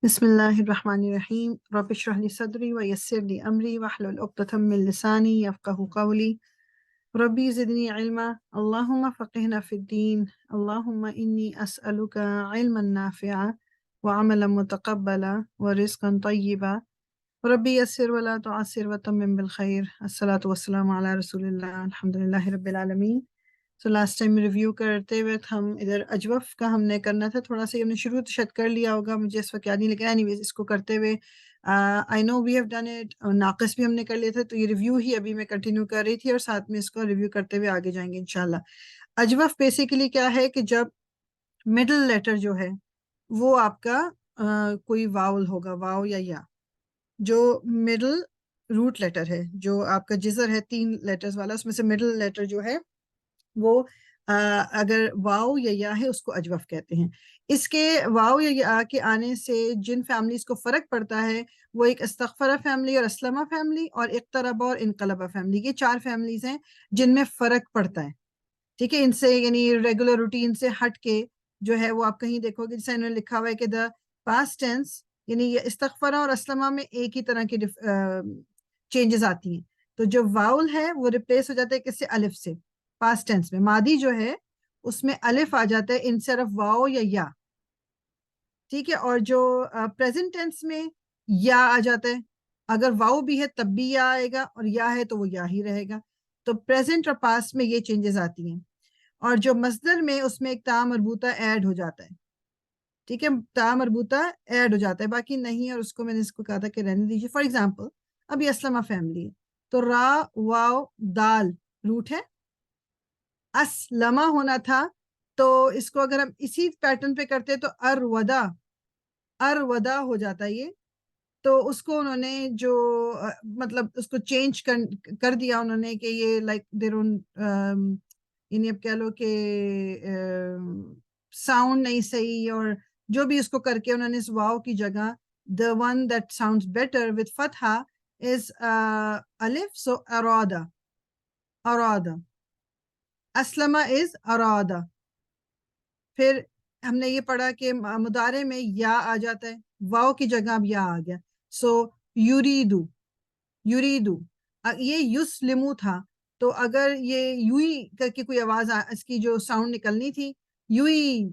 بسم الله الرحمن الرحيم رب اشرح لي صدري ويسر لي أمري واحلل عقدة من لساني يفقه قولي ربي زدني علما اللهم فقهنا في الدين اللهم إني أسألك علما نافعا وعملا متقبلا ورزقا طيبا ربي يسر ولا تعسر وتمم بالخير الصلاة والسلام على رسول الله الحمد لله رب العالمين. تو لاسٹ ٹائم ریویو کرتے ہوئے ہم ادھر اجوف کا ہم نے کرنا تھا، تھوڑا سا ہم نے شروع تو شاید کر لیا ہوگا، مجھے اس وقت یاد نہیں، لیکن اینی ویز اس کو کرتے ہوئے آئی نو وی ہیو ڈن اٹ، ناقص بھی ہم نے کر لیا تھا، تو یہ ریویو ہی ابھی میں کنٹینیو کر رہی تھی اور ساتھ میں اس کو ریویو کرتے ہوئے آگے جائیں گے انشاءاللہ۔ اجوف بیسیکلی کیا ہے کہ جب مڈل لیٹر جو ہے وہ آپ کا کوئی واول ہوگا، واو یا جو مڈل روٹ لیٹر ہے، جو آپ کا جزر ہے 3 لیٹرز والا، اس میں سے مڈل لیٹر جو ہے وہ اگر واو یا ہے اس کو اجوف کہتے ہیں۔ اس کے واو یا کے آنے سے جن فیملیز کو فرق پڑتا ہے وہ ایک استغفرہ فیملی اور اسلمہ فیملی اور اقتربہ اور انقلبہ فیملی، یہ 4 فیملیز ہیں جن میں فرق پڑتا ہے، ٹھیک ہے، ان سے یعنی ریگولر روٹین سے ہٹ کے جو ہے وہ آپ کہیں دیکھو گے جیسے انہوں نے لکھا ہوا ہے کہ دا پاسٹ ٹینس، یعنی یہ استغفرہ اور اسلمہ میں ایک ہی طرح کی چینجز آتی ہیں، تو جو واول ہے وہ ریپلیس ہو جاتا ہے کس سے؟ الف سے۔ پاسٹ ٹینس میں ماضی جو ہے اس میں الف آ جاتا ہے انسٹیڈ آف واو یا، ٹھیک ہے، اور جو پریزنٹ ٹینس میں یا آ جاتا ہے، اگر واو بھی ہے تب بھی یا آئے گا اور یا ہے تو وہ یا ہی رہے گا، تو پریزنٹ اور پاسٹ میں یہ چینجز آتی ہیں۔ اور جو مصدر میں اس میں ایک تا مربوطہ ایڈ ہو جاتا ہے، ٹھیک ہے، تا مربوطہ ایڈ ہو جاتا ہے، باقی نہیں، اور اس کو میں نے اس کو کہا تھا کہ رہنے دیجیے۔ فار ایگزامپل اب یہ اسلمہ فیملی ہے تو را واو دال روٹ ہے، اسلمہ ہونا تھا، تو اس کو اگر ہم اسی پیٹرن پہ کرتے تو ارودا ہو جاتا یہ، تو اس کو انہوں نے جو مطلب اس کو چینج کر دیا انہوں نے کہ یہ لائک یعنی اب کہہ لو کہ ساؤنڈ نہیں صحیح، اور جو بھی اس کو کر کے انہوں نے اس واو کی جگہ the one that sounds better with فتحہ is الف، so ارادا اسلمہ از ارادا۔ پھر ہم نے یہ پڑھا کہ مضارع میں یا آ جاتا ہے، واو کی جگہ اب یا آ گیا، سو یریدو یہ یسلمو تھا، تو اگر یہ یوئی کر کے کوئی آواز اس کی جو ساؤنڈ نکلنی تھی یوئی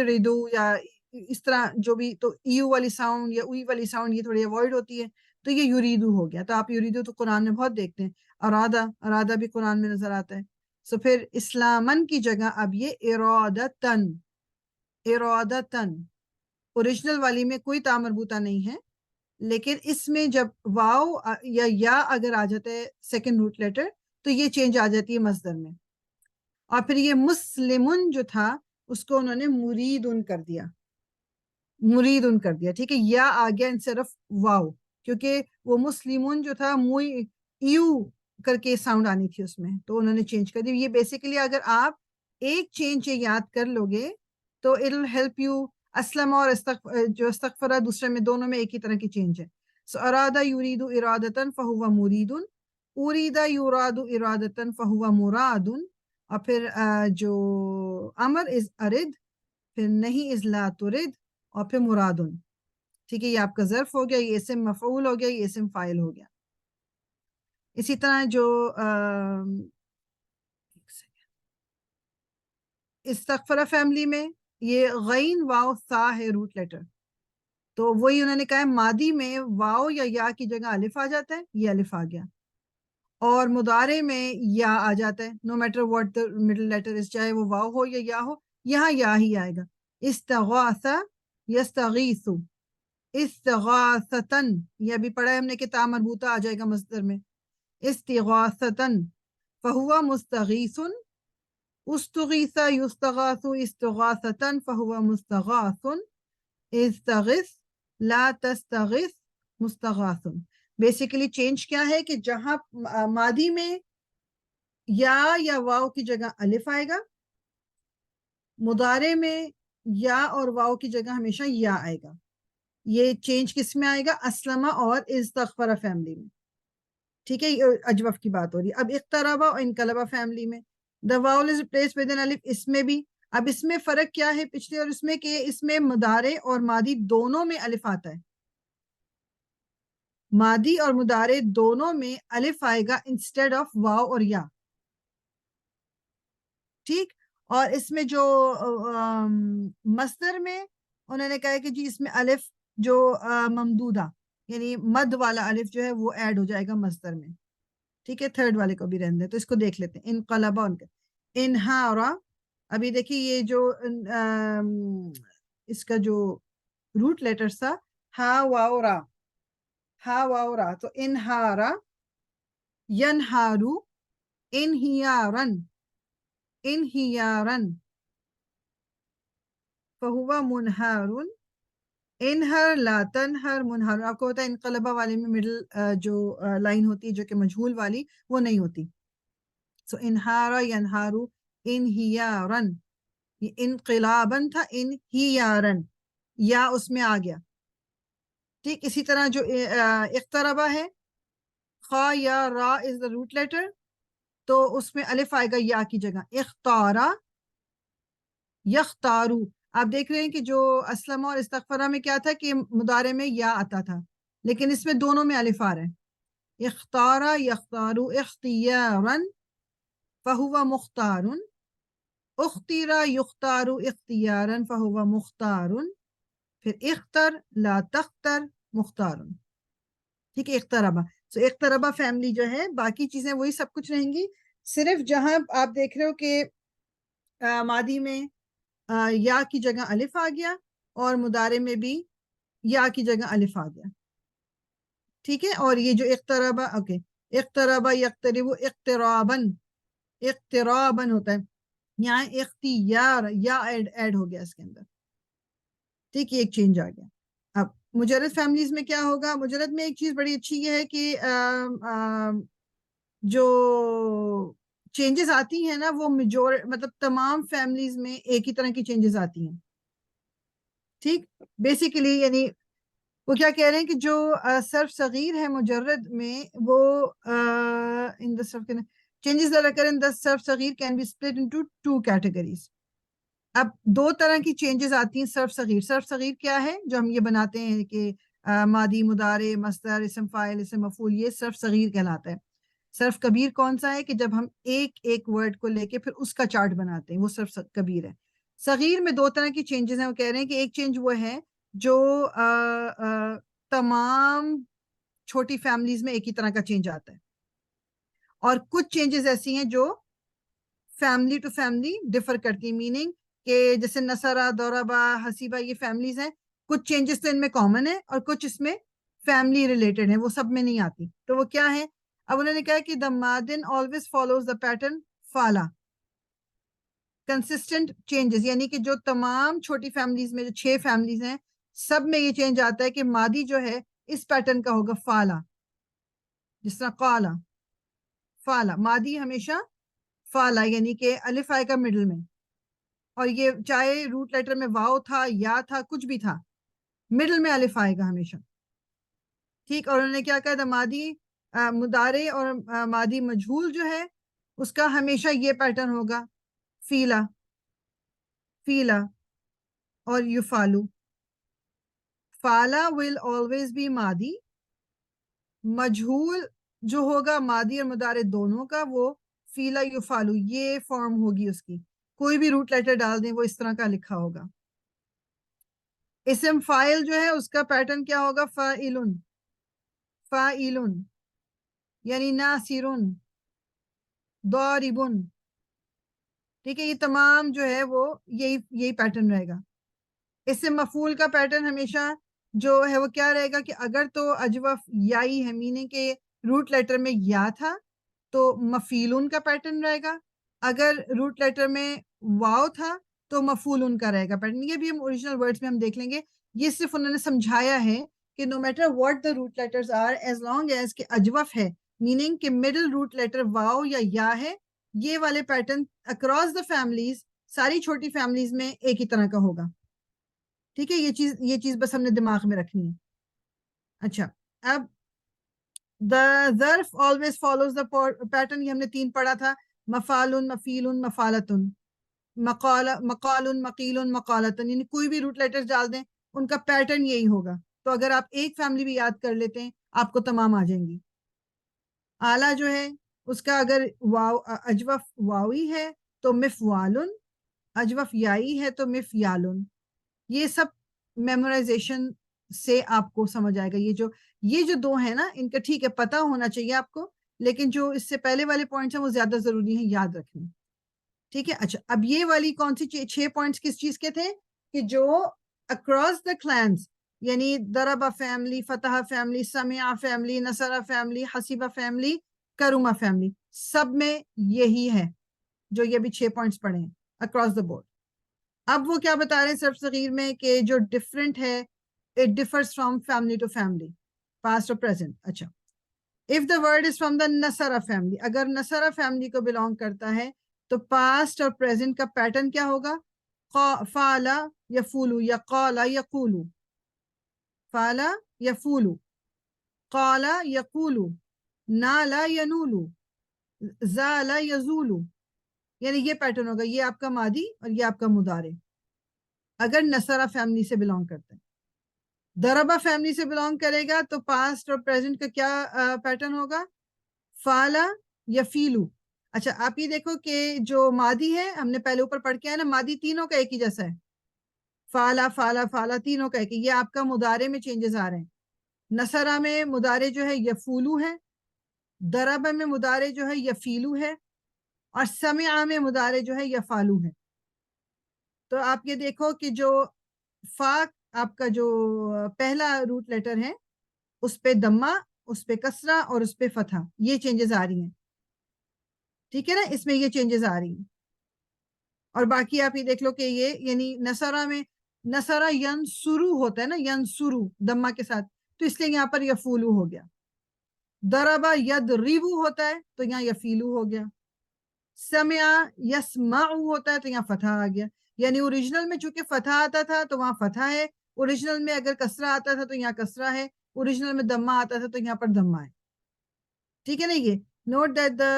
ریدو یا اس طرح جو بھی، تو ایو والی ساؤنڈ یا اوئی والی ساؤنڈ یہ تھوڑی اوائڈ ہوتی ہے، تو یہ یریدو ہو گیا۔ تو آپ یریدو تو قرآن میں بہت دیکھتے ہیں، ارادہ بھی قرآن میں نظر آتا ہے۔ سو پھر اسلامن کی جگہ اب یہ ارادتن اوریجنل والی میں کوئی تا مربوطہ نہیں ہے، لیکن اس میں جب واو یا اگر آ جاتا ہے سیکنڈ روٹ لیٹر تو یہ چینج آ جاتی ہے مصدر میں۔ اور پھر یہ مسلمن جو تھا اس کو انہوں نے مریدن کر دیا، ٹھیک ہے، یا آ گیا انسٹیڈ آف واو، کیونکہ وہ مسلمون جو تھا ایو کر کے ساؤنڈ آنی تھی اس میں، تو انہوں نے چینج کر دی۔ یہ بیسیکلی اگر آپ ایک چینج یاد کر لو گے تو it will help you. Aslam اور جو استغفرہ دوسرے میں دونوں میں ایک ہی طرح کی چینج ہے۔ سو ارادہ یرید ارادتن فہو مرید، اریدہ یراد ارادتن فہو مراد، اور پھر جو امر از ارد، پھر نہیں از لا ترد، اور پھر مرادن، ٹھیک ہے، یہ آپ کا ظرف ہو گیا، یہ اسم مفعول ہو گیا، یہ اسم فاعل ہو گیا۔ اسی طرح جو استغفرہ فیملی میں یہ غین واو ثا ہے روٹ لیٹر، تو وہی انہوں نے کہا ہے ماضی میں واو یا کی جگہ الف آ جاتا ہے، یہ الف آ گیا، اور مضارع میں یا آ جاتا ہے، no matter what the middle letter is, چاہے وہ واو ہو یا ہو، یہاں یا ہی آئے گا۔ استغاث یستغیث، استغاثتن، یہ ابھی پڑھا ہے ہم نے کہ تا مربوطہ آ جائے گا مصدر میں، استغاثتن فہو مستغیث، استغیث یستغاث استغاثتن فہو مستغاث، استغث لا تستغث مستغاث۔ بیسیکلی چینج کیا ہے کہ جہاں ماضی میں یا واو کی جگہ الف آئے گا، مضارع میں یا اور واو کی جگہ ہمیشہ یا آئے گا۔ یہ چینج کس میں آئے گا؟ اسلمہ اور استغفرہ فیملی میں، ٹھیک ہے، اجوف کی بات ہو رہی ہے۔ اب اقتربہ اور انقلبہ فیملی میں the vowel is replaced with an alif، اس میں بھی اب اس میں فرق کیا ہے پچھلے اور اس میں کہ اس میں مضارع اور ماضی دونوں میں الف آتا ہے. ماضی اور مضارع دونوں میں الف آئے گا انسٹیڈ آف واو اور یا. ٹھیک. اور اس میں جو مصدر میں انہوں نے کہا کہ جی اس میں الف جو ممدودہ یعنی مد والا الف جو ہے وہ ایڈ ہو جائے گا مصدر میں. ٹھیک ہے. تھرڈ والے کو بھی رہنے دیں تو اس کو دیکھ لیتے ہیں. انقلبا ان کا انہارا. ابھی دیکھیے یہ جو اس کا جو روٹ لیٹرز تھا ہا واو را. ہا واو را تو انہارا ینہارو انہیارن انہیارن فہو منہارن انہر لا تنہر منہر. آپ کو ہوتا ہے انقلبہ والے میں مڈل جو لائن ہوتی ہے جو کہ مجہول والی وہ نہیں ہوتی. سو انہارا ینہارو انہیارن. یہ انقلابن تھا انہیارن یا اس میں آ گیا. ٹھیک. اسی طرح جو اقتربہ ہے خا یا را از دا روٹ لیٹر تو اس میں الف آئے گا یا کی جگہ. اختارا یختارو. آپ دیکھ رہے ہیں کہ جو اسلمہ اور استغفرہ میں کیا تھا کہ مضارع میں یا آتا تھا لیکن اس میں دونوں میں الف آ رہا ہے. اختارا یختارو اختیارن فہو مختارن. اختیرا یختارو اختیارن فہو مختارن. پھر اختر لا تختر مختارن. ٹھیک ہے. اقتربہ. سو اقتربہ فیملی جو ہے باقی چیزیں وہی سب کچھ رہیں گی صرف جہاں آپ دیکھ رہے ہو کہ ماضی میں یا کی جگہ الف آ گیا اور مضارع میں بھی یا کی جگہ الف آ گیا. ٹھیک ہے. اور یہ جو اقتربہ اوکے اقتربہ یقترب اقترابن اقترابن ہوتا ہے. یہاں اختیار یا ایڈ ہو گیا اس کے اندر. ٹھیک ہے. ایک چینج آ گیا. اب مجرد فیملیز میں کیا ہوگا. مجرد میں ایک چیز بڑی اچھی یہ ہے کہ جو چینجز آتی ہیں نا وہ مطلب تمام فیملیز میں ایک ہی طرح کی چینجز آتی ہیں. ٹھیک. بیسیکلی یعنی وہ کیا کہہ رہے ہیں کہ جو صرف صغیر ہے مجرد میں وہ in the changes that occur in the صرف صغیر can be split into two categories. اب دو طرح کی چینجز آتی ہیں صرف صغیر. صرف صغیر کیا ہے جو ہم یہ بناتے ہیں کہ ماضی مضارع مصدر اسم فاعل اسم مفعول یہ صرف صغیر کہلاتا ہے. صرف کبیر کون سا ہے کہ جب ہم ایک ایک ورڈ کو لے کے پھر اس کا چارٹ بناتے ہیں وہ صرف کبیر ہے. صغیر میں دو طرح کی چینجز ہیں. وہ کہہ رہے ہیں کہ ایک چینج وہ ہے جو تمام چھوٹی فیملیز میں ایک ہی طرح کا چینج آتا ہے اور کچھ چینجز ایسی ہیں جو فیملی ٹو فیملی ڈفر کرتی ہیں. میننگ کہ جیسے نصرہ دوربہ حسیبہ یہ فیملیز ہیں کچھ چینجز تو ان میں کامن ہے اور کچھ اس میں فیملی ریلیٹڈ ہیں وہ سب میں نہیں آتی. تو وہ کیا ہے. اب انہوں نے کہا کہ the madin always follows the pattern فالا. کنسسٹنٹ چینجز یعنی کہ جو تمام چھوٹی فیملیز میں جو 6 فیملیز ہیں سب میں یہ چینج آتا ہے کہ ماضی جو ہے اس پیٹرن کا ہوگا فالا. جس طرح قالا فالا ماضی ہمیشہ فالا یعنی کہ الف آئے گا مڈل میں اور یہ چاہے روٹ لیٹر میں واو تھا یا تھا کچھ بھی تھا مڈل میں الف آئے گا ہمیشہ. ٹھیک. اور انہوں نے کیا کہا تھا ماضی مضارع اور ماضی مجہول جو ہے اس کا ہمیشہ یہ پیٹرن ہوگا فیلا فیلا اور یفالو. فالا will always be ماضی. مجہول جو ہوگا ماضی اور مضارع دونوں کا وہ فیلا یفالو یہ فارم ہوگی اس کی. کوئی بھی روٹ لیٹر ڈال دیں وہ اس طرح کا لکھا ہوگا. اسم فاعل جو ہے اس کا پیٹرن کیا ہوگا فاعلن فاعلن یعنی ناصرن ضاربن. ٹھیک ہے. یہ تمام جو ہے وہ یہی پیٹرن رہے گا. اسم مفعول کا پیٹرن ہمیشہ جو ہے وہ کیا رہے گا کہ اگر تو اجوف یائی ہے میننگ کہ روٹ لیٹر میں یا تھا تو مفعولن کا پیٹرن رہے گا. اگر روٹ لیٹر میں واو تھا تو مفعولن کا رہے گا پیٹرن. یہ بھی ہم اوریجنل ورڈز میں ہم دیکھ لیں گے. یہ صرف انہوں نے سمجھایا ہے کہ no matter what the root letters are as long as کہ اجوف ہے میننگ کہ مڈل روٹ لیٹر واو یا ہے یہ والے پیٹرن اکراس دا فیملیز ساری چھوٹی فیملیز میں ایک ہی طرح کا ہوگا. ٹھیک ہے. یہ چیز بس ہم نے دماغ میں رکھنی ہے. اچھا. اب the ظرف always follows the pattern یہ ہم نے 3 پڑھا تھا مفعول مفیل مفعلۃ. مقال مقیل مقالتن، یعنی کوئی بھی روٹ لیٹر ڈال دیں ان کا پیٹرن یہی ہوگا. تو اگر آپ ایک فیملی بھی یاد کر لیتے ہیں آپ کو تمام آ جائیں گی. آلہ جو ہے اس کا اگر اجوف واوی ہے تو مفوالن، اجوف یائی ہے تو مفیالن. یہ سب میمورائزیشن سے آپ کو سمجھ آئے گا. یہ جو دو ہیں نا ان کا ٹھیک ہے پتہ ہونا چاہیے آپ کو، لیکن جو اس سے پہلے والے پوائنٹس ہیں وہ زیادہ ضروری ہیں یاد رکھنے. ٹھیک ہے. اچھا اب یہ والی کون سی 6 پوائنٹس کس چیز کے تھے کہ جو اکراس دا کلانس، یعنی دربا فیملی، فتح فیملی، سمع فیملی، نصرہ فیملی، حسیبہ فیملی، کرومہ فیملی، سب میں یہی ہے جو یہ بھی 6 پوائنٹس پڑھے ہیں اکراس دا بورڈ. اب وہ کیا بتا رہے ہیں صرف صغیر میں کہ جو ڈفرنٹ ہے it differs from family to family, past اور پریزنٹ. اچھا if the word is from the نصرہ فیملی، اگر نصرہ فیملی کو بلونگ کرتا ہے تو پاسٹ اور پریزنٹ کا پیٹرن کیا ہوگا؟ فعل یفعل یا قال یقول. فعل یفعل، قال یقول، نال ینول، زال یزول. یعنی یہ پیٹرن ہوگا، یہ آپ کا ماضی اور یہ آپ کا مضارع اگر نصرہ فیملی سے بلونگ کرتا ہے. دربا فیملی سے بلونگ کرے گا تو پاسٹ اور پریزنٹ کا کیا پیٹرن ہوگا؟ فعل یفعل. اچھا آپ یہ دیکھو کہ جو ماضی ہے ہم نے پہلے اوپر پڑھ کے آیا نا، ماضی تینوں کا ایک ہی جیسا ہے، فعلا فعلا فعلا تینوں کا ایک. یہ آپ کا مضارع میں چینجز آ رہے ہیں. نصرہ میں مضارع جو ہے یفعلو ہے، دربا میں مضارع جو ہے یفعلو ہے، اور سمع میں مضارع جو ہے یفعلو ہے. تو آپ یہ دیکھو کہ جو فا آپ کا جو پہلا روٹ لیٹر ہے اس پہ دمہ، اس پہ کسرہ اور اس پہ فتحہ، یہ چینجز آ رہی ہیں. ٹھیک ہے نا، اس میں یہ چینجز آ رہی ہیں. اور باقی آپ یہ دیکھ لو کہ یہ یعنی نصرہ میں نصرہ ینصرو ہوتا ہے نا، ینصرو دمہ کے ساتھ، تو اس لیے یہاں پر یفعلو ہو گیا. ضربہ یضربو ہوتا ہے تو یہاں یفعلو ہو گیا. سمع یسمع ہوتا ہے تو یہاں فتحہ آ گیا. یعنی اوریجنل میں چونکہ فتحہ آتا تھا تو وہاں فتحہ ہے، اوریجنل میں اگر کسرہ آتا تھا تو یہاں کسرہ ہے، اوریجنل میں دمہ آتا تھا تو یہاں پر دمہ ہے. ٹھیک ہے نا. یہ note that the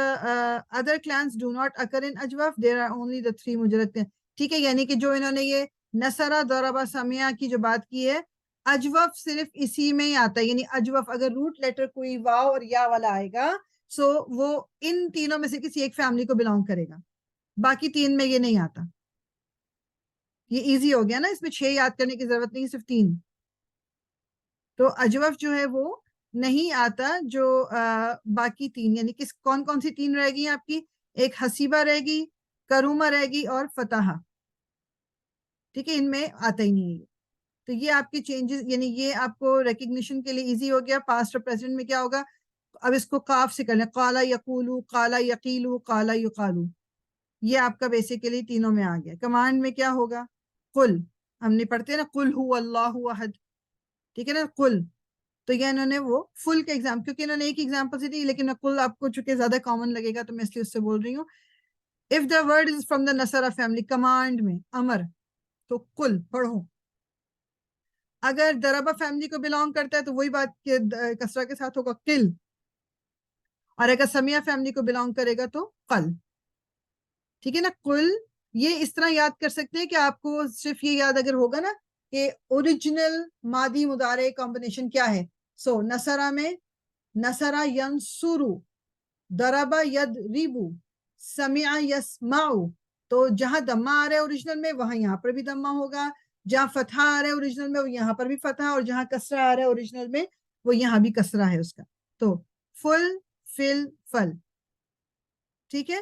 other clans do not occur in ajwaf, there are only the 3 مجرد. ٹھیک ہے، یعنی کہ جو انہوں نے یہ نصرہ ضربہ سمع کی جو بات کی ہے، اجوف صرف اسی میں ہی آتا ہے. یعنی اجوف اگر روٹ لیٹر کوئی واو اور یا والا آئے گا سو وہ ان تینوں میں سے کسی ایک فیملی کو بلونگ کرے گا، باقی 3 میں یہ نہیں آتا. یہ ایزی ہو گیا نا، اس میں 6 یاد کرنے کی ضرورت نہیں، صرف 3. تو اجوف جو ہے وہ نہیں آتا جو باقی 3، یعنی کون کون سی 3 رہ گی آپ کی؟ ایک حسیبہ رہ گی، کرومہ رہ گی اور فتحہ. ٹھیک ہے، ان میں آتا ہی نہیں ہے. تو یہ آپ کے چینجز، یعنی یہ آپ کو ریکگنیشن کے لیے ایزی ہو گیا. پاسٹ اور پریزنٹ میں کیا ہوگا؟ اب اس کو کاف سے کر لیں، قالا یقولو، قالا یقیلو، قالا یقالو. یہ آپ کا بیسیکلی تینوں میں آ گیا. کمانڈ میں کیا ہوگا؟ قل، ہم نے پڑھتے ہیں نا قل هو اللہ احد. ٹھیک ہے نا، قل. تو یہ انہوں نے وہ فل کے ایگزام، کیونکہ انہوں نے ایک ایگزامپل سے دی، لیکن قل آپ کو چونکہ زیادہ کامن لگے گا تو میں اس لیے اس سے بول رہی ہوں. If the word is from the نصرہ فیملی، کمانڈ میں امر، تو قل پڑھو. اگر دربہ فیملی کو بلونگ کرتا ہے تو وہی بات کہ کسرہ کے ساتھ ہوگا قل، اور اگر سمیہ فیملی کو بلونگ کرے گا تو قل. ٹھیک ہے نا. قل یہ اس طرح یاد کر سکتے ہیں کہ آپ کو صرف یہ یاد اگر ہوگا نا کہ اوریجنل ماضی مضارع کمبینیشن کیا ہے. سو نصرہ میں نصرہ ینصرو، ضربہ یضربو، سمع یسمعو. تو جہاں دمہ آ رہا ہے اوریجنل میں وہاں یہاں پر بھی دمہ ہوگا، جہاں فتحہ آ رہا ہے اوریجنل میں وہ یہاں پر بھی فتحہ، اور جہاں کسرہ آ رہا ہے اوریجنل میں وہ یہاں بھی کسرہ ہے اس کا. تو فل فل فل. ٹھیک ہے.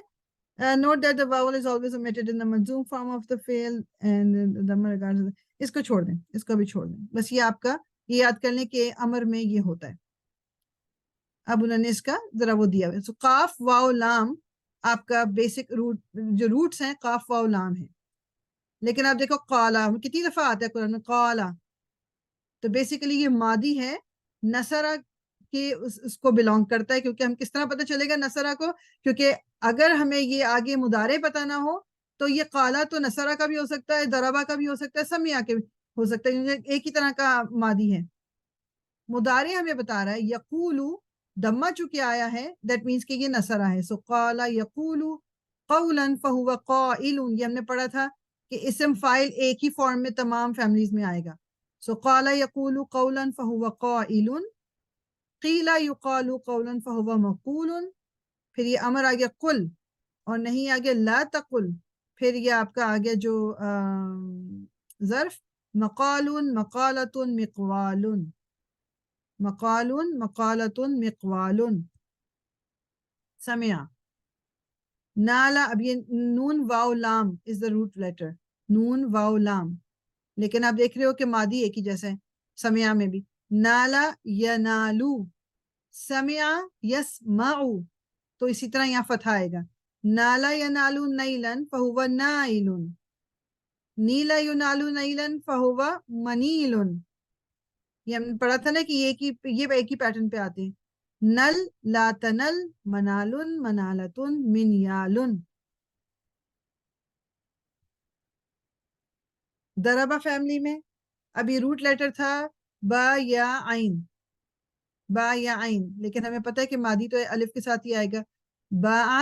note that the vowel is always omitted in the manzoom form of the fi'l and the regards. اس کو چھوڑ دیں، اس کو بھی چھوڑ دیں. بس یہ آپ کا یہ یاد کر لیں کہ امر میں یہ ہوتا ہے. اب انہوں نے اس کا ذرا وہ دیا ہے. سو قاف واو لام آپ کا بیسک روٹ، جو روٹس ہیں قاف واو لام ہے. لیکن آپ دیکھو قالا کتنی دفعہ آتا ہے قرآن میں قالا، تو بیسیکلی یہ ماضی ہے، نصرہ کہ اس کو بلونگ کرتا ہے. کیونکہ ہم کس طرح پتہ چلے گا نصرہ کو؟ کیونکہ اگر ہمیں یہ آگے مضارع پتہ نہ ہو تو یہ قالا تو نصرہ کا بھی ہو سکتا ہے، دربہ کا بھی ہو سکتا ہے، سمیہ کے بھی ہو سکتا ہے، کیونکہ ایک ہی طرح کا ماضی ہے. مضارع ہمیں بتا رہا ہے یقولو، دمہ چونکہ آیا ہے دیٹ مینس کہ یہ نصرہ ہے. سو قالا یقولو، قولا فهو قائل، یہ ہم نے پڑھا تھا کہ اسم فاعل ایک ہی فارم میں تمام فیملیز میں آئے گا. سو قال یقول قولا فهو قائل، قیل یقال قولا فهو مقول. پھر یہ امر آ گیا قل، اور نہیں آ گیا لا تقل. پھر یہ آپ کا آ گیا جو ظرف مقال مقالۃ مقوال، مقال مقالۃ مقوال. سمع نالا، اب یہ نون واو لام از دا روٹ لیٹر، نون واو لام، لیکن آپ دیکھ رہے ہو کہ ماضی ایک ہی جیسے سمع میں بھی. نالا ینالو، سمع یسمعو، تو اسی طرح یہاں فتح آئے گا. نالا ینالو نیلن فہو نائل، نیلا ینالو نیلن فہو منیل. یہ ہم نے پڑھا تھا نا کہ یہ ایک ہی پیٹرن پہ آتے ہیں. نل لا تنل، منال منالتن منیال. دربا فیملی میں ابھی روٹ لیٹر تھا با یا عین، با یا عین، لیکن ہمیں پتہ ہے کہ ماضی تو الف کے ساتھ ہی آئے گا. با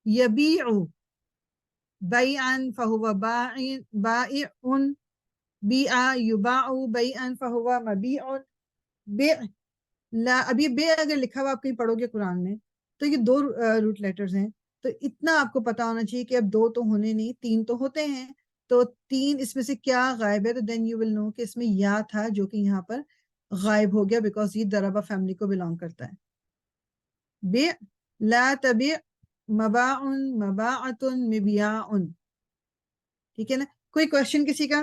یبیع، بیعا فہو بائع، بیع یباع بیعا فہو مبیع. بیع لا، ابھی بے اگر لکھا ہوا آپ کہیں پڑھو گے قرآن میں تو یہ دو روٹ لیٹرز ہیں، تو اتنا آپ کو پتا ہونا چاہیے کہ اب دو تو ہونے نہیں، تین تو ہوتے ہیں. تو تین اس میں سے کیا غائب ہے؟ تو دین یو ول نو کہ اس میں یا تھا جو کہ یہاں پر غائب ہو گیا، بیکاز یہ دربا فیملی کو بلانگ کرتا ہے. بے لا تبع مباع مباعۃ مبیاع. ٹھیک ہے نا؟ کوئی کوشچن کسی کا؟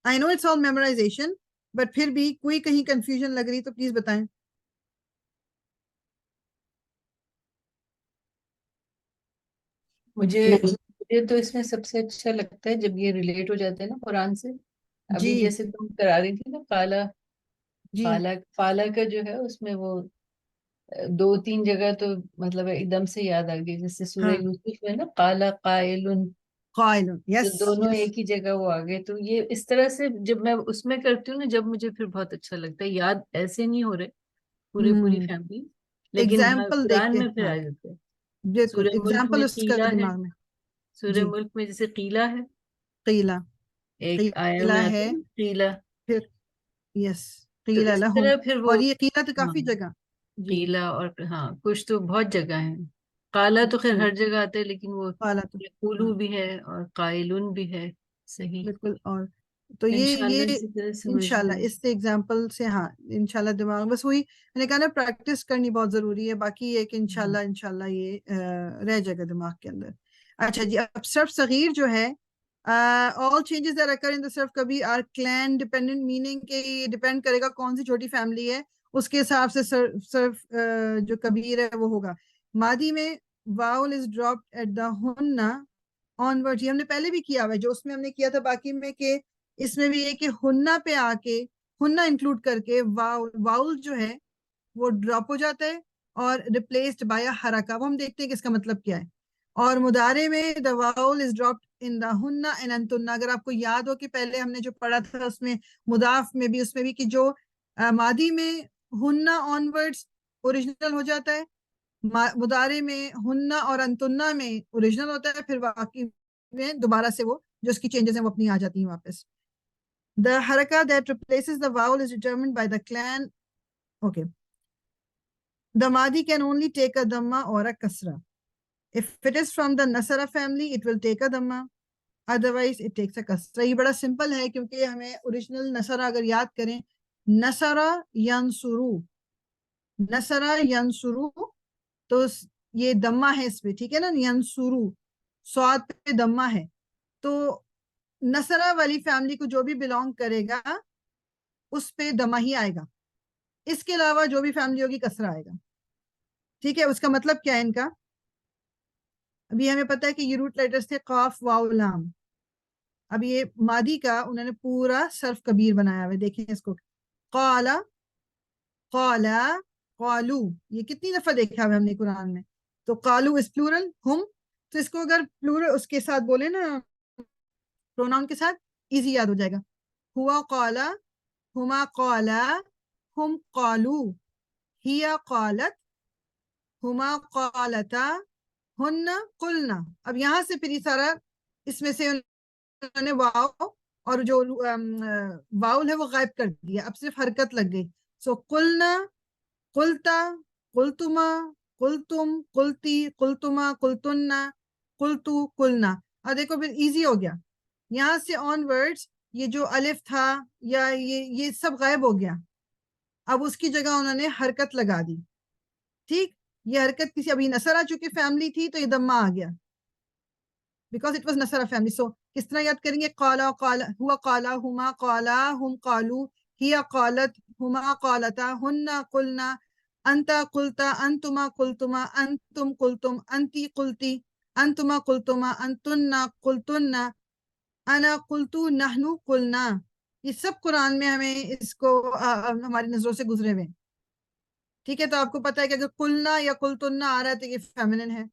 آئی نو اٹس آل میمورائزیشن، بٹ پھر بھی کوئی کہیں کنفیوژن لگ رہی تو پلیز بتائیں. مجھے تو اس میں سب سے اچھا لگتا ہے جب یہ ریلیٹ ہو جاتا ہے نا قرآن سے. ابھی جی جیسے تم کرا رہی تھی نا کالا، جی فالا کا جو ہے اس میں وہ دو تین جگہ تو مطلب ایک دم سے یاد آ گئی. جیسے سورہ ہاں، یوسف میں نا کالا قائل، قائل، تو یس دونوں یس. ایک ہی جگہ وہ آگے. تو یہ اس طرح سے جب میں اس میں کرتی ہوں نا، جب مجھے پھر بہت اچھا لگتا ہے. یاد ایسے نہیں ہو رہے پوری فیملی، لیکن ہاں ایگزامپل دیکھ قرآن کے، میں پھر ہاں آ جاتے ہیں. بالکل سورہ ملک ایگزامپل میں اس کا قیلا ہے، دماغ میں. سورہ جی ملک میں جیسے قیلا ہے، قیلا، ایک آیا قیلا میں آتا ہے، ہے نا قیلا. پھر یس تو قیلا اس لہم، طرح پھر وہ اور یہ قیلا تو ہاں کافی جگہ. جی قیلا، اور ہاں کچھ تو بہت جگہ ہیں. کالا تو خیر جی ہر جگہ آتا ہے، لیکن وہ قالا تو، قولو ہاں بھی ہے اور قائلون بھی ہے. صحیح. بالکل. اور تو انشاءاللہ یہ اسی طرح سمجھ انشاءاللہ لیں. اس سے ایگزامپل سے، ہاں انشاءاللہ دماغ، بس وہی میں نے کہا نا پریکٹس کرنی بہت ضروری ہے. باقی یہ کہ انشاءاللہ یہ رہ جائے گا دماغ کے اندر. اچھا جی، اب صرف صغیر جو ہے all changes that occur in the صرف کبھی are clan dependent، meaning کہ یہ ڈیپینڈ کرے گا کون سی چھوٹی فیملی ہے اس کے حساب سے صرف جو کبیر ہے وہ ہوگا. ماضی میں vowel is dropped at the hunna onward، یہ ہم نے پہلے بھی کیا ہوا ہے، جو اس میں ہم نے کیا تھا باقی میں، کہ اس میں بھی یہ کہ ہننا پہ آ کے ہننا انکلوڈ کر کے واؤل جو ہے وہ ڈراپ ہو جاتا ہے اور ریپلیسڈ بائی حرکہ. وہ ہم دیکھتے ہیں کہ اس کا مطلب کیا ہے. اور مضارع میں the vowel is dropped in the hunna and antunna. اگر آپ کو یاد ہو کہ پہلے ہم نے جو پڑھا تھا اس میں مضاف میں بھی، اس میں بھی کہ جو ماضی میں ہننا آنورڈز اوریجنل ہو جاتا ہے، مضارع میں ہننا اور انتنا میں اوریجنل ہوتا ہے، پھر باقی میں دوبارہ سے وہ جو اس کی چینجز ہیں وہ اپنی آ جاتی ہیں واپس. The haraka that replaces the vowel is determined by the clan. Okay. The madi can only take a dhamma or a kasra. If it is from the nasara family, it will take a dhamma. Otherwise, it takes a kasra. یہ بڑا simple ہے کیونکہ ہمیں original نصرہ اگر یاد کریں، نصرہ ینصرو، نصرہ ینصرو، تو یہ دمہ ہے اس پہ، ٹھیک ہے نا، ینصرو صاد پہ دمہ ہے. تو نصرہ والی فیملی کو جو بھی بلانگ کرے گا اس پہ دمہ ہی آئے گا. اس کے علاوہ جو بھی فیملی ہوگی کسرہ آئے گا. ٹھیک ہے، اس کا مطلب کیا ہے ان کا؟ ابھی ہمیں پتہ ہے کہ یہ روٹ لیٹرز تھے قاف واو لام. اب یہ مادی کا انہوں نے پورا صرف کبیر بنایا ہوا ہے. دیکھیں اس کو، قالا، قالا، قالو، یہ کتنی دفعہ دیکھا ہوا ہم نے قرآن میں. تو قالو اس پلورل، ہم، تو اس کو اگر پلورل اس کے ساتھ بولے نا، پروناؤن کے ساتھ، ایزی یاد ہو جائے گا. ہوا قالا، ہما قالا، ہم قالو، ہیا قالت، ہما قالتا، ہن قلنا. اب یہاں سے پھر یہ سارا اس میں سے انہوں نے واو اور جو واؤل ہے وہ غائب کر دیا, اب صرف حرکت لگ گئی. سو قلنا, قلتا, قلتما, قلتم, قلتی, قلتما, قلتنا, قلتو, قلنا. اب دیکھو پھر ایزی ہو گیا, یہاں سے آن ورڈز یہ جو الف تھا یا یہ سب غائب ہو گیا. اب اس کی جگہ انہوں نے حرکت لگا دی. ٹھیک, یہ حرکت کسی, ابھی نصرہ چونکہ فیملی تھی تو یہ دمہ آ گیا بیکاز اٹ واز نصرہ فیملی. سو کس طرح یاد کریں گے؟ قالا قالا ہوا, قالا ہما, قالا ہم, قالو ہیا, قالت ہما, قالتا ہن, قلنا انتا, قلتا انتما, قلتما انتم, قلتم انتی, قلتی انتما, قلتما انتن, قلتن انا, قلتو نحنو, قلنا. یہ سب قرآن میں ہمیں اس کو ہماری نظروں سے گزرے ہوئے. ٹھیک ہے, تو آپ کو پتا ہے کہ اگر قلنا یا قلتن آ رہا ہے تو یہ فیمنن ہے.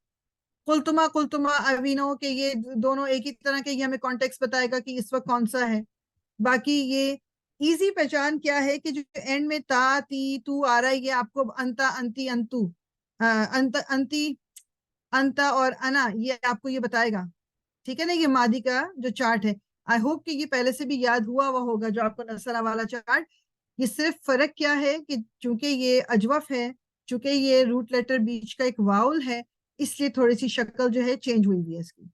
قلتما, قلتما ابھی نو کہ یہ دونوں ایک ہی طرح کے, یہ ہمیں کانٹیکس بتائے گا کہ اس وقت کون سا ہے. باقی یہ ایزی پہچان کیا ہے کہ جو اینڈ میں تا, تی, تو آ رہا ہے یہ آپ کو انتا, انتی, انتو, انتی, انتا اور انا یہ آپ کو یہ بتائے گا. ٹھیک ہے نا, یہ ماضی کا جو چارٹ ہے. آئی ہوپ کہ یہ پہلے سے بھی یاد ہوا ہوا ہوگا جو آپ کو نصرہ والا چارٹ. یہ صرف فرق کیا ہے کہ چونکہ یہ اجوف ہے, چونکہ یہ روٹ لیٹر بیچ کا ایک واؤل ہے, اس لیے تھوڑی سی شکل جو ہے چینج ہوئی ہوئی ہے اس کی.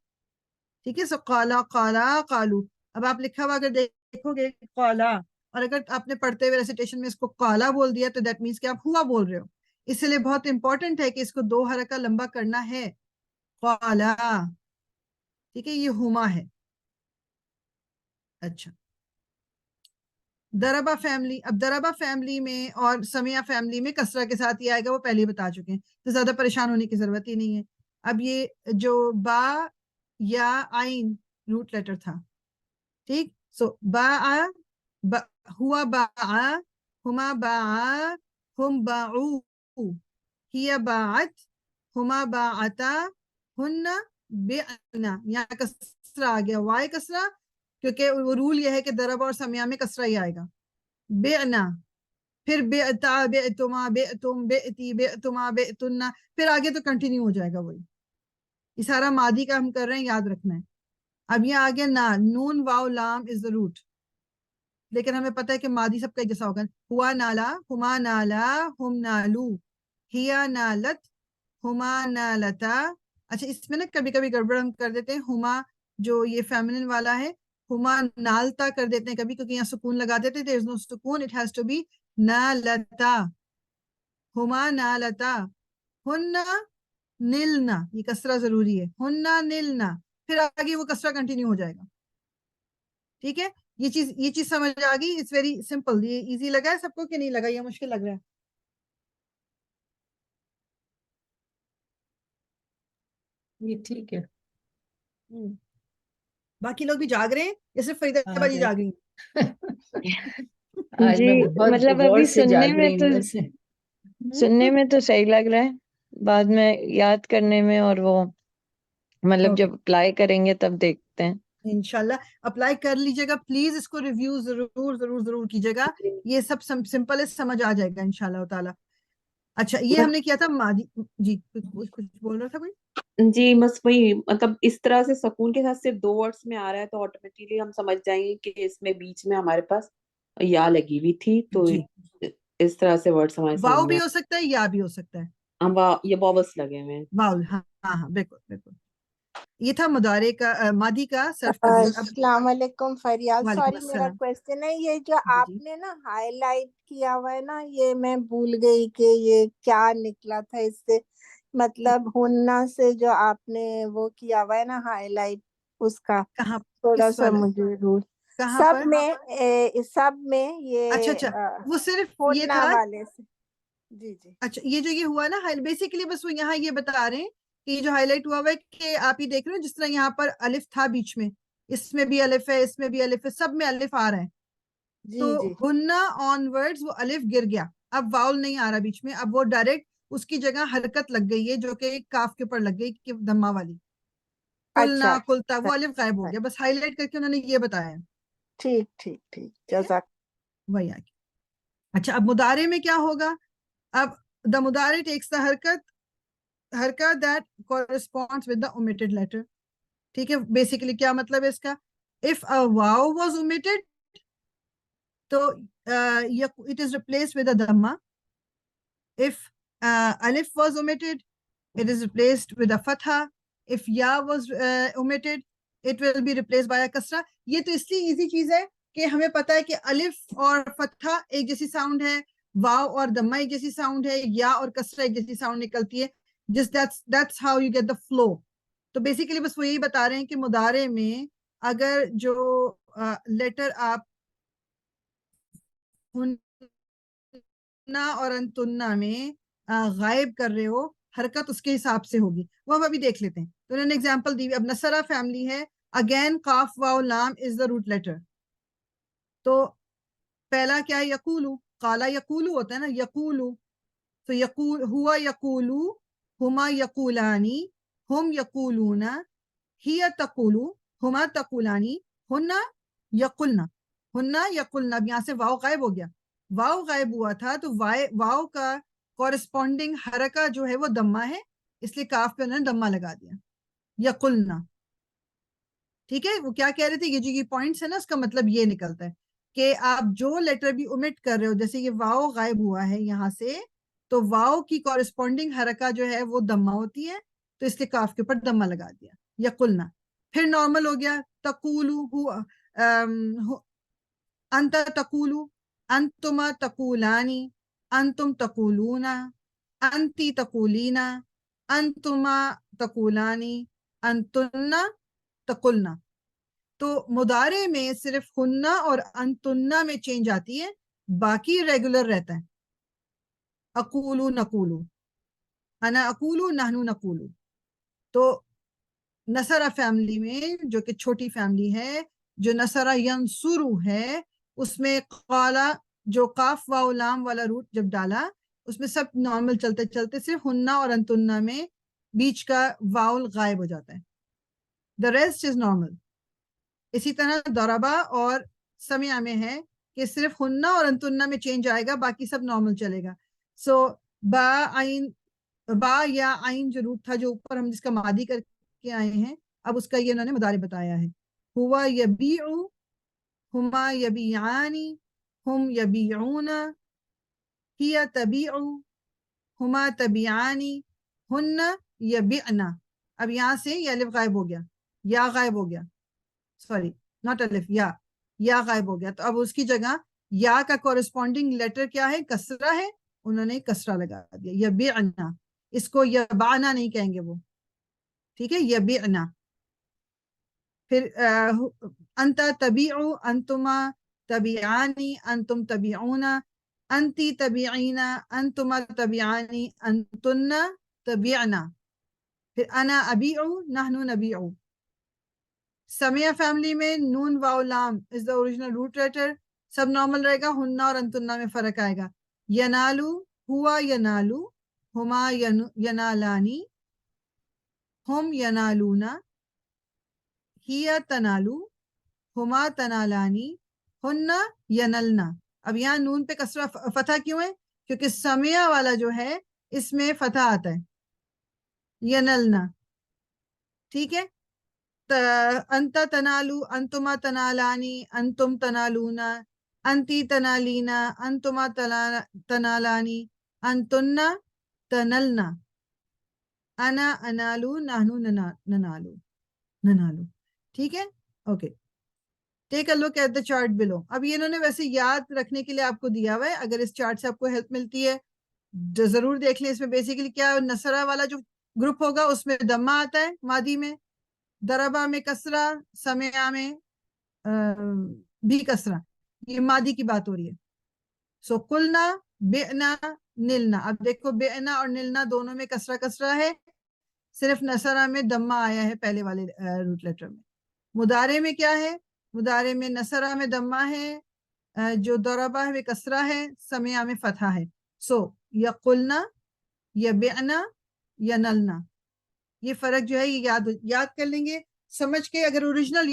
ٹھیک ہے, سو قالا, قالا, قالو. اب آپ لکھا ہوا اگر دیکھو گے قالا, اور اگر آپ نے پڑھتے ہوئے ریسیٹیشن میں اس کو قالا بول دیا تو دیٹ مینس کہ آپ ہوا بول رہے ہو. اس لیے بہت امپورٹنٹ ہے کہ اس کو 2 حرکہ لمبا کرنا ہے. قالا, ٹھیک ہے, یہ ہما ہے. اچھا, دربا فیملی. اب دربا فیملی میں اور سمیہ فیملی میں کسرہ کے ساتھ یہ آئے گا, وہ پہلے ہی بتا چکے ہیں, تو زیادہ پریشان ہونے کی ضرورت ہی نہیں ہے. اب یہ جو با یا آئین روٹ لیٹر تھا, ٹھیک, سو با, ہوا با, ہما با, ہم باعو, ہیا باعت, ہما باعتا, ہن بئنا. یہاں کسرہ آ گیا, وائے کسرہ, کیونکہ وہ رول یہ ہے کہ دربا اور سمیہ میں کسرہ ہی آئے گا. بئنا, پھر بئتا, بئتما, بئتم, بئتی, بئتما, بئتنا, پھر آگے تو کنٹینیو ہو جائے گا وہی. یہ سارا ماضی کا ہم کر رہے ہیں, یاد رکھنا ہے. اب یہ آگے نا, نون واو لام از دا روٹ, لیکن ہمیں پتہ ہے کہ ماضی سب کا جیسا ہوگا. ہوا نالا, ہما نالا, ہم نالو, ہیا نالت, ہما نالتا. اچھا, اس میں نا کبھی کبھی گڑبڑ ہم کر دیتے ہیں, ہما جو یہ فیمنن والا ہے ہما نالتا کر دیتے ہیں کبھی, کیونکہ یہاں سکون لگا دیتے ہیں. there is no سکون, it has to be نالتا, ہما نالتا. ہن نلنا, یہ کسرہ ضروری ہے, ہن نلنا, پھر آگے وہ کسرہ کنٹینیو ہو جائے گا. ٹھیک ہے, یہ چیز سمجھ آ گئی. It's very simple. یہ ایزی لگا ہے سب کو کہ نہیں لگا, یہ مشکل لگ رہا ہے؟ یہ ٹھیک ہے. باقی لوگ بھی جاگ رہے ہیں یا صرف فریدہ بھائی جاگ رہی ہیں؟ آج جی میں بہت مطلب غور ابھی سے جاگ رہی ہوں ویسے. سننے میں تو صحیح لگ رہا ہے, بعد میں یاد کرنے میں اور وہ مطلب جب اپلائی کریں گے تب دیکھتے ہیں. انشاءاللہ اپلائی کر لیجیے گا پلیز, اس کو ریویو ضرور ضرور ضرور کیجیے گا. یہ سب سمپل ہے, سمجھ آ جائے گا انشاءاللہ تعالی. اچھا, یہ ہم نے کیا تھا ماضی. جی کچھ بول رہا تھا کوئی؟ جی بس وہی, مطلب اس طرح سے سکون کے ساتھ صرف 2 ورڈس میں آ رہا ہے تو آٹومیٹکلی ہم سمجھ جائیں گے کہ اس میں بیچ میں ہمارے پاس یا لگی ہوئی تھی, تو جی, اس طرح سے ورڈس ہمارے واؤ سامنے بھی ہو سکتا ہے یا بھی ہو سکتا ہے. یہ واوس لگے ہوئے ہیں. واؤ, ہاں ہاں بالکل بالکل. یہ تھا مضارع کا, ماضی کا صرف تبدیل. السلام علیکم فریال, وعلیکم سوری میرا السلام. کوشچن ہے, یہ جو جی آپ جی, نے نا ہائی لائٹ کیا ہوا ہے نا, یہ میں بھول گئی کہ یہ کیا نکلا تھا اس سے, مطلب ہننا سے جو آپ نے وہ کیا ہوا ہے نا ہائی لائٹ, اس کا کہاں, تھوڑا کس سا والا, مجھے رول. کہاں سب پر؟ میں سب میں اچھا یہ اچھا, وہ صرف یہ ہننا تھا. والے سے. جی جی اچھا, یہ جو یہ ہوا نا بیسیکلی بس وہ یہاں یہ بتا رہے ہیں کہ یہ جو ہائی لائٹ ہوا ہے کہ آپ یہ دیکھ رہے ہو جس طرح یہاں پر الف تھا بیچ میں, اس میں بھی الف ہے, اس میں بھی الف ہے, سب میں الف آ رہا ہے. تو جی جی ہننا آن ورڈز وہ الف گر گیا, اب واؤل نہیں آ رہا بیچ میں, اب وہ ڈائریکٹ اس کی جگہ حرکت لگ گئی ہے جو کہ کاف کے اوپر لگ گئی کہ دمہ والی. اچھا کلنا کلتا, وہ الف غائب ہو اچھا, گیا, بس ہائی لائٹ کر کے انہوں نے یہ بتایا ہے. ٹھیک ٹھیک ٹھیک, ٹھیک ہے, جزاک. وہی آ گیا. اچھا, اب مضارع میں کیا ہوگا؟ اب دا مضارع ٹیکس دا حرکت حرکہ that corresponds with the omitted letter. ٹھیک ہے, بیسیکلی کیا مطلب ہے اس کا, if a wow was omitted تو it is replaced with a dhamma. If alif was omitted, it is replaced with a fatha. If ya was omitted, it will be replaced by a kasra. یہ تو اس لیے easy چیز ہے کہ ہمیں پتا ہے کہ الف اور فتحہ ایک جیسی ساؤنڈ ہے, واو اور دمہ ایک جیسی ساؤنڈ ہے, یا اور کسرہ ایک جیسی ساؤنڈ نکلتی ہے. Just that's how you get the flow. تو بیسیکلی بس وہ یہی بتا رہے ہیں کہ مضارع میں اگر جو لیٹر آپ ہننا اور انتننا میں غائب کر رہے ہو, حرکت اس کے حساب سے ہوگی. وہ ہم ابھی دیکھ لیتے ہیں. تو انہوں نے ایگزامپل دی. اب نصرہ فیملی ہے, اگین قاف واو لام از دا روٹ لیٹر. تو پہلا کیا ہے, یقولو, قالا یقولو ہوتا ہے نا, یقولو. تو یقول, ہوا یقولو, ہما یقولانی, ہم یقولون, ہی تقولو, ہما تقولانی, ہننا یقلنا, ہننا یقلنا. اب یہاں سے واو غائب ہو گیا, واو غائب ہوا تھا تو واو کا کورسپونڈنگ حرکہ جو ہے وہ دمہ ہے, اس لیے کاف پہ انہوں نے دمہ لگا دیا, یقلنا. ٹھیک ہے, وہ کیا کہہ رہے تھے, یہ جو یہ پوائنٹس ہے نا, اس کا مطلب یہ نکلتا ہے کہ آپ جو لیٹر بھی omit کر رہے ہو, جیسے یہ واو غائب ہوا ہے یہاں سے, تو واو کی کورسپونڈنگ حرکہ جو ہے وہ دمہ ہوتی ہے, تو اس لیے کاف کے اوپر دمہ لگا دیا, یقلنا. پھر نارمل ہو گیا, تقولو, انت تقولو, انتما تقولانی, انتم تقولون, انتی تقولینا, انتما تقولانی, انتن تقلنا. تو مضارع میں صرف ہننا اور انتننا میں چینج آتی ہے, باقی ریگولر رہتا ہے. اقولو نقولو, انا اقولو نحنو نقولو. تو نصرہ فیملی میں, جو کہ چھوٹی فیملی ہے, جو نصرہ ینصرو ہے, اس میں قالا جو قاف واو لام والا روٹ جب ڈالا, اس میں سب نارمل چلتے چلتے صرف ہننا اور انتننا میں بیچ کا واول غائب ہو جاتا ہے. the rest is normal. اسی طرح ضربہ اور سمع میں ہے کہ صرف ہننا اور انتننا میں چینج آئے گا, باقی سب نارمل چلے گا. سو با یا عین جو روٹ تھا جو اوپر ہم جس کا ماضی کر کے آئے ہیں, اب اس کا یہ انہوں نے مضارع بتایا ہے. ہوا یبیع, ہما یبیعانی, ہم یبیعون, ہی تبیع, ہما تبیعانی, ہن یبیعنا. اب یہاں سے یہ الف غائب ہو گیا, یا غائب ہو گیا, سوری ناٹ الف, یا غائب ہو گیا. تو اب اس کی جگہ یا کا کورسپونڈنگ لیٹر کیا ہے, کسرہ ہے, انہوں نے کسرہ لگا دیا, یبیعنا. اس کو یبعنا نہیں کہیں گے وہ, ٹھیک ہے, یبیعنا. پھر انت تبیع, انتما تبیعانی, انتم تبیعون, انتی تبیعین, انتما تبیعانی, انتن تبیعنا. پھر انا ابیع, نحنو نبیع. سمیہ فیملی میں نون واو لام is the original root letter, سب نارمل رہے گا, ہننا اور انتننا میں فرق آئے گا. ینالو, ہوا ینالو, ہما ینالانی, ہم ینالونا, ہی تنالو, ہما تنالانی, ہن ینلنا. اب یہاں نون پہ کسرہ فتح کیوں ہے, کیونکہ سمیہ والا جو ہے اس میں فتح آتا ہے, ینلنا. ٹھیک ہے, انت تنالو, انتما تنالانی, انتم تنالونا, انتی تنالینا, انتما تنالانی, انتن تنلنا, انا انالو, نحنو ننالو. ٹھیک ہے, okay. Take a look at the chart below. اب یہ انہوں نے ویسے یاد رکھنے کے لیے آپ کو دیا ہوا ہے, اگر اس چارٹ سے آپ کو ہیلپ ملتی ہے ضرور دیکھ لیں. اس میں بیسیکلی کیا, نصرہ والا جو گروپ ہوگا اس میں دمہ آتا ہے ماضی میں, ضربہ میں کسرہ, سمع میں بھی کسرہ, یہ ماضی کی بات ہو رہی ہے. سو قلنا, بعنا, نلنا. اب دیکھو بعنا اور نلنا دونوں میں کسرہ کسرہ ہے, صرف نصرہ میں دمہ آیا ہے پہلے والے روٹ لیٹر میں. مضارع میں کیا ہے, مضارع میں نصرہ میں دمہ ہے, جو ضربہ ہے وہ کسرہ ہے, سمع میں فتحہ ہے. سو یقلنا, یبعنا, ینلنا. یہ فرق جو ہے یہ یاد کر لیں گے, سمجھ کے. اگر اوریجنل